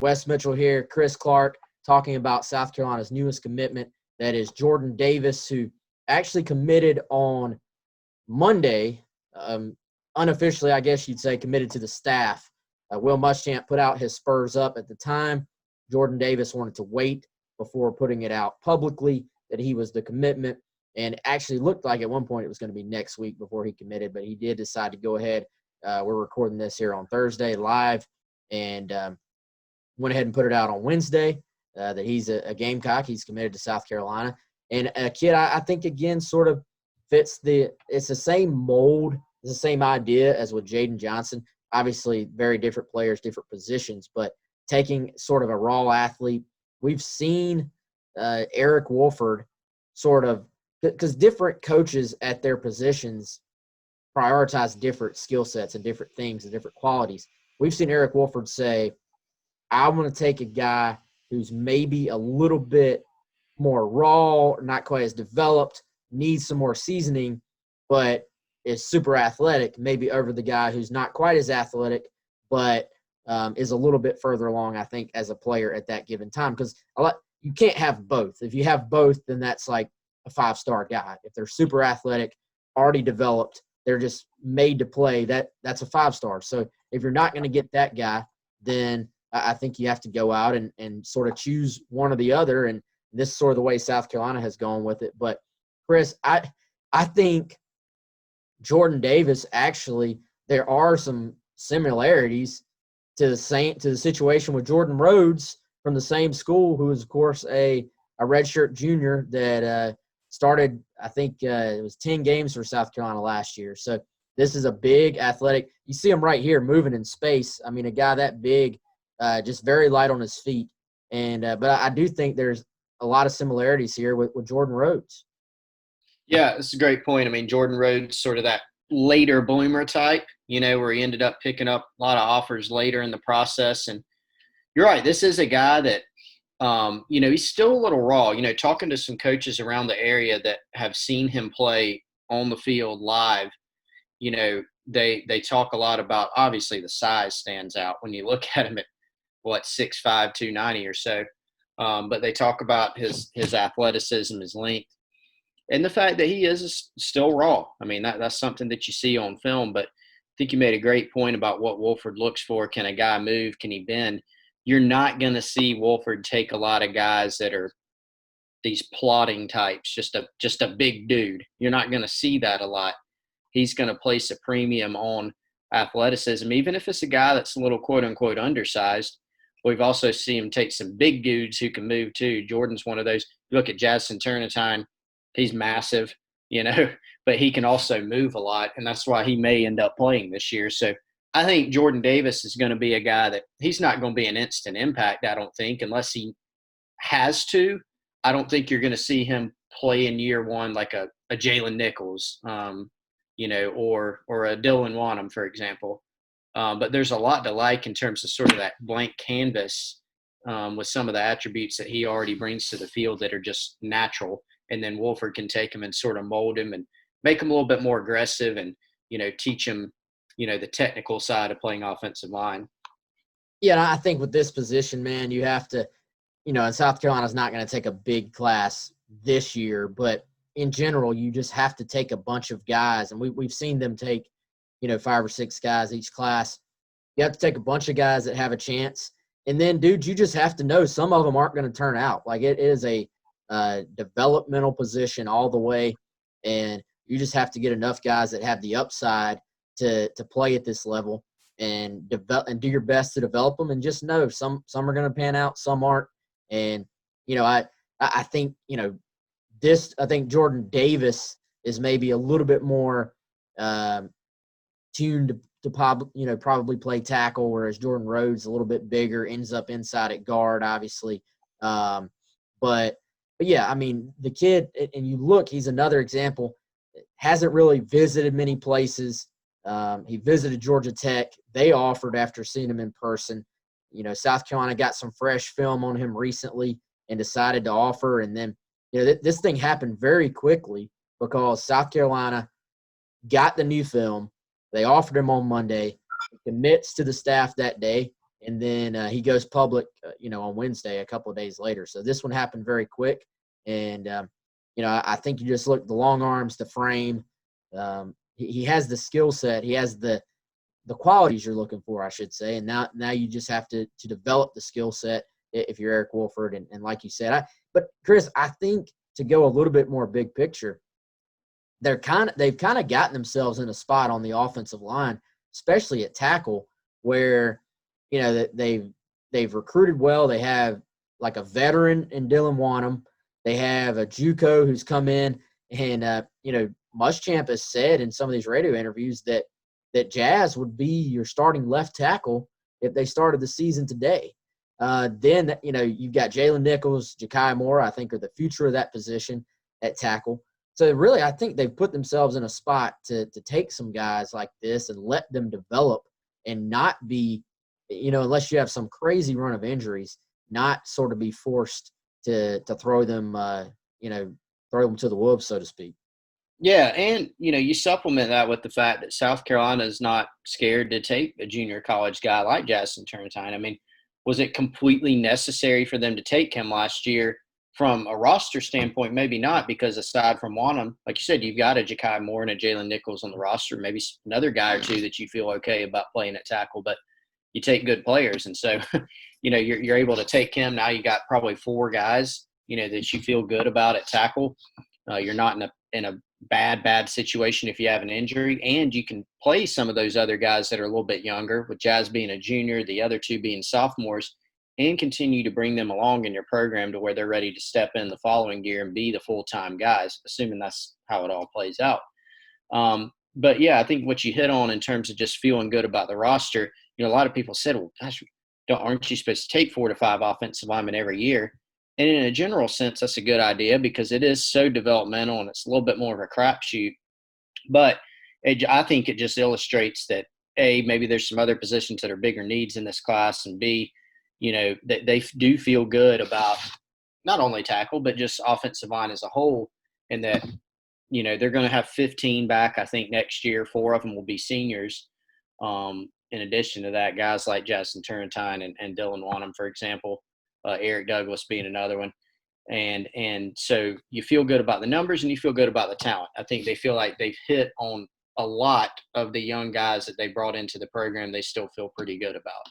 Wes Mitchell here, Chris Clark, talking about South Carolina's newest commitment. That is Jordan Davis, who actually committed on Monday. Unofficially, I guess you'd say, committed to the staff. Will Muschamp put out his spurs up at the time. Jordan Davis wanted to wait before putting it out publicly that he was the commitment, and actually looked like at one point it was going to be next week before he committed, but he did decide to go ahead. We're recording this here on Thursday live, and went ahead and put it out on Wednesday that he's a Gamecock. He's committed to South Carolina. And a kid, I think, again, sort of fits it's the same mold, it's the same idea as with Jaden Johnson. Obviously, very different players, different positions, but taking sort of a raw athlete. We've seen Eric Wolford sort of – because different coaches at their positions prioritize different skill sets and different things and different qualities. We've seen Eric Wolford say, I want to take a guy who's maybe a little bit more raw, not quite as developed, needs some more seasoning, but is super athletic, maybe over the guy who's not quite as athletic, but is a little bit further along, I think, as a player at that given time. Because you can't have both. If you have both, then that's like a five-star guy. If they're super athletic, already developed, they're just made to play, that's a five-star. So if you're not going to get that guy, then I think you have to go out and sort of choose one or the other, and this is sort of the way South Carolina has gone with it. But, Chris, I think Jordan Davis, actually, there are some similarities to the situation with Jordan Rhodes from the same school, who is, of course, a redshirt junior that started, I think it was 10 games for South Carolina last year. So this is a big athletic. You see him right here moving in space. I mean, a guy that big, just very light on his feet. And but I do think there's a lot of similarities here with Jordan Rhodes. Yeah, it's a great point. I mean, Jordan Rhodes, sort of that later bloomer type, where he ended up picking up a lot of offers later in the process. And you're right, this is a guy that, he's still a little raw. Talking to some coaches around the area that have seen him play on the field live, they talk a lot about, obviously the size stands out when you look at him at 6'5", 290 or so. But they talk about his athleticism, his length, and the fact that he is still raw. I mean, that's something that you see on film. But I think you made a great point about what Wolford looks for. Can a guy move? Can he bend? You're not going to see Wolford take a lot of guys that are these plodding types, just a big dude. You're not going to see that a lot. He's going to place a premium on athleticism, even if it's a guy that's a little quote-unquote undersized. We've also seen him take some big dudes who can move too. Jordan's one of those. You look at Jadson Turnetine, he's massive, but he can also move a lot, and that's why he may end up playing this year. So I think Jordan Davis is going to be a guy that he's not going to be an instant impact, I don't think, unless he has to. I don't think you're going to see him play in year one like a Jalen Nichols, or a Dylan Wanham, for example. But there's a lot to like in terms of sort of that blank canvas with some of the attributes that he already brings to the field that are just natural. And then Wolford can take him and sort of mold him and make him a little bit more aggressive and, teach him, the technical side of playing offensive line. Yeah, I think with this position, man, you have to, and South Carolina's not going to take a big class this year, but in general, you just have to take a bunch of guys. And we've seen them take, 5 or 6 guys each class. You have to take a bunch of guys that have a chance. And then, dude, you just have to know some of them aren't going to turn out. Like, it is a developmental position all the way. And you just have to get enough guys that have the upside to play at this level and do your best to develop them. And just know some are going to pan out, some aren't. And, I think, I think Jordan Davis is maybe a little bit more tuned to probably play tackle, whereas Jordan Rhodes a little bit bigger, ends up inside at guard, obviously. But yeah, I mean, the kid, and you look, he's another example, hasn't really visited many places. He visited Georgia Tech. They offered after seeing him in person. South Carolina got some fresh film on him recently and decided to offer. And then, this thing happened very quickly because South Carolina got the new film. They offered him on Monday. He commits to the staff that day. and then he goes public, on Wednesday, a couple of days later. So this one happened very quick, and I think you just look the long arms, the frame. He has the skill set. He has the qualities you're looking for, I should say. And now you just have to develop the skill set if you're Eric Wolford. And like you said, but Chris, I think to go a little bit more big picture, they've kind of gotten themselves in a spot on the offensive line, especially at tackle, where that they've recruited well. They have like a veteran in Dylan Wanham. They have a JUCO who's come in, and Muschamp has said in some of these radio interviews that Jazz would be your starting left tackle if they started the season today. Then you've got Jalen Nichols, Ja'Kai Moore, I think are the future of that position at tackle. So really, I think they've put themselves in a spot to take some guys like this and let them develop and not be, unless you have some crazy run of injuries, not sort of be forced to throw them, throw them to the wolves, so to speak. Yeah, and you supplement that with the fact that South Carolina is not scared to take a junior college guy like Jackson Turrentine. I mean, was it completely necessary for them to take him last year? From a roster standpoint, maybe not, because aside from Wanham, like you said, you've got a Ja'Kai Moore and a Jalen Nichols on the roster, maybe another guy or two that you feel okay about playing at tackle, but you take good players. And so, you're able to take him. Now you got probably 4 guys, that you feel good about at tackle. You're not in a bad situation if you have an injury, and you can play some of those other guys that are a little bit younger, with Jazz being a junior, the other 2 being sophomores, and continue to bring them along in your program to where they're ready to step in the following year and be the full-time guys, assuming that's how it all plays out. But yeah, I think what you hit on in terms of just feeling good about the roster, a lot of people said, well, gosh, aren't you supposed to take 4 to 5 offensive linemen every year? And in a general sense, that's a good idea because it is so developmental and it's a little bit more of a crapshoot. But I think it just illustrates that, A, maybe there's some other positions that are bigger needs in this class, and B, that they do feel good about not only tackle, but just offensive line as a whole, and that, they're going to have 15 back, I think, next year. 4 of them will be seniors. In addition to that, guys like Jackson Turrentine and Dylan Wanham, for example, Eric Douglas being another one. And so you feel good about the numbers and you feel good about the talent. I think they feel like they've hit on a lot of the young guys that they brought into the program. They still feel pretty good about.